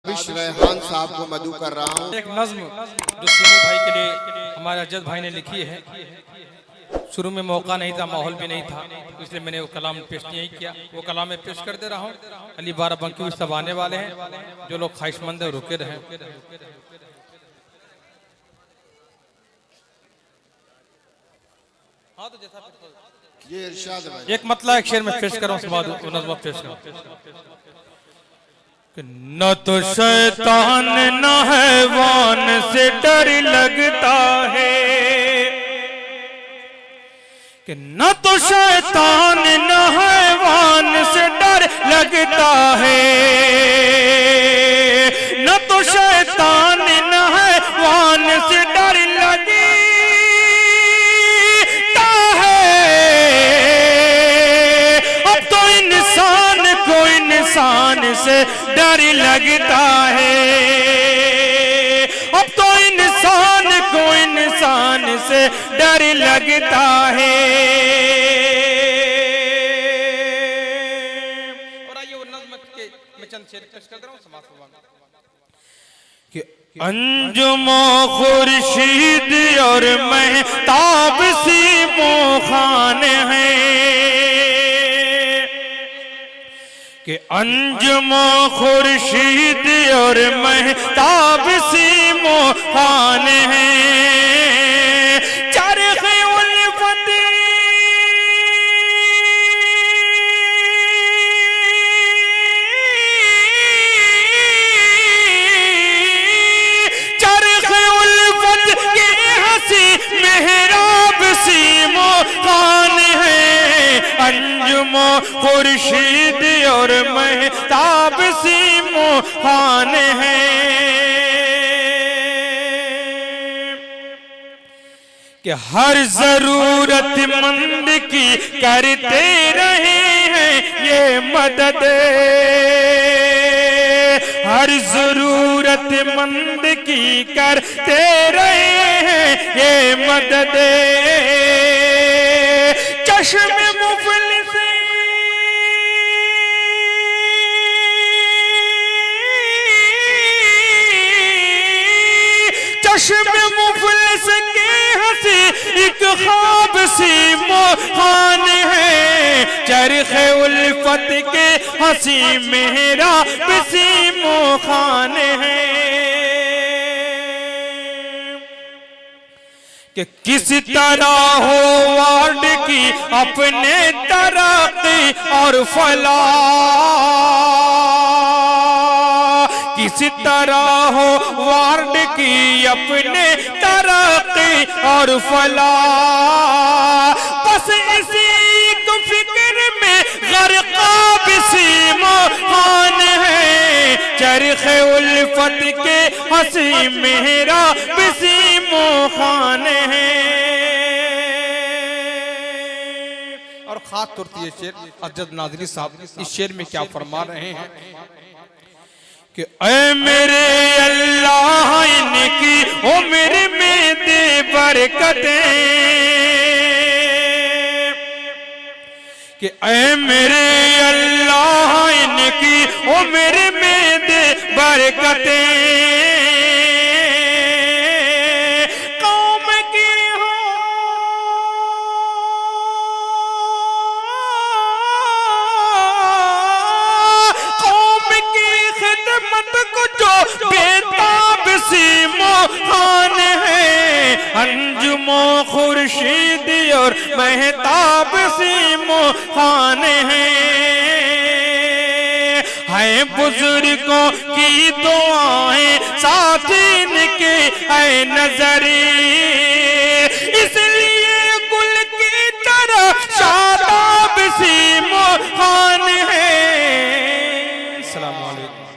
रेहान साहब को मदू कर रहा हूँ। एक नज्म जो सीमू भाई के लिए हमारे अजद भाई ने लिखी है। शुरू में मौका नहीं था, माहौल भी नहीं था, इसलिए मैंने वो कलाम पेश नहीं किया। वो कलाम में पेश कर दे रहा हूँ। अली 12 बंकी सब आने वाले हैं, जो लोग ख्वाहिशमंद है रुके रहें। हाँ तो जैसा ये इरशाद भाई। एक मतलब एक शेर में पेश कर रहा हूँ, उसके बाद नज्म पेश करूँ। न तो शैतान न हैवान से डर लगता है, कि न तो शैतान न हैवान से डर लगता है, न तो शैतान न हैवान से डर लगता है। अब तो इंसान को इंसान से डर लगता है, अब तो इंसान को इंसान से डर लगता है। और आइए वो नज़्म के मैं चंद शेर पेश कर रहा हूं समाज कि अंजुमो खुर्शीद और महताब सी मोखान है, कि अंजुमो खुर्शीद और महताब सी मोखान है। चरख़े उल्फ़त चरख़े उल्फ़त के हंसी मेहराब सी मोखान है। अंजुमो खुर्शीद और महताब सी मोहान है, कि हर जरूरतमंद की करते रहे हैं ये मदद, हर जरूरतमंद की करते रहे हैं ये मदद। चश्मे मुफलिस चश्मे मुफलिस के हंसी एक ख्वाब सी मोहान है। चरख़े उल्फत के हंसी मेरा सी मोहान है, कि किस तरह हो वार्ड की अपने तरक्की और फलाह, किस तरह हो वार्ड की अपने तरक्की और फलाह। बस इसी को फिक्र में ग़रक़ाब सी मोहान है। चरख़े उल्फत के हंसी मेरा बिसी मोहान है। और खास तौर पर ये शेर अजद नाज़री साहब इस शेर में क्या फरमा रहे हैं कि ऐ मेरे अल्लाह इनकी उम्र में दे बरकतें, कि ऐ मेरे अल्लाह इनकी उम्र में दे बरकतें। कौम की हो कौम की खिदमत को जो बेताब सी मोहान है। अंजुमो खुर्शीद और महताब सी मोहान है। बुजुर्गों की दुआएं साथ इनके ऐ नजरी,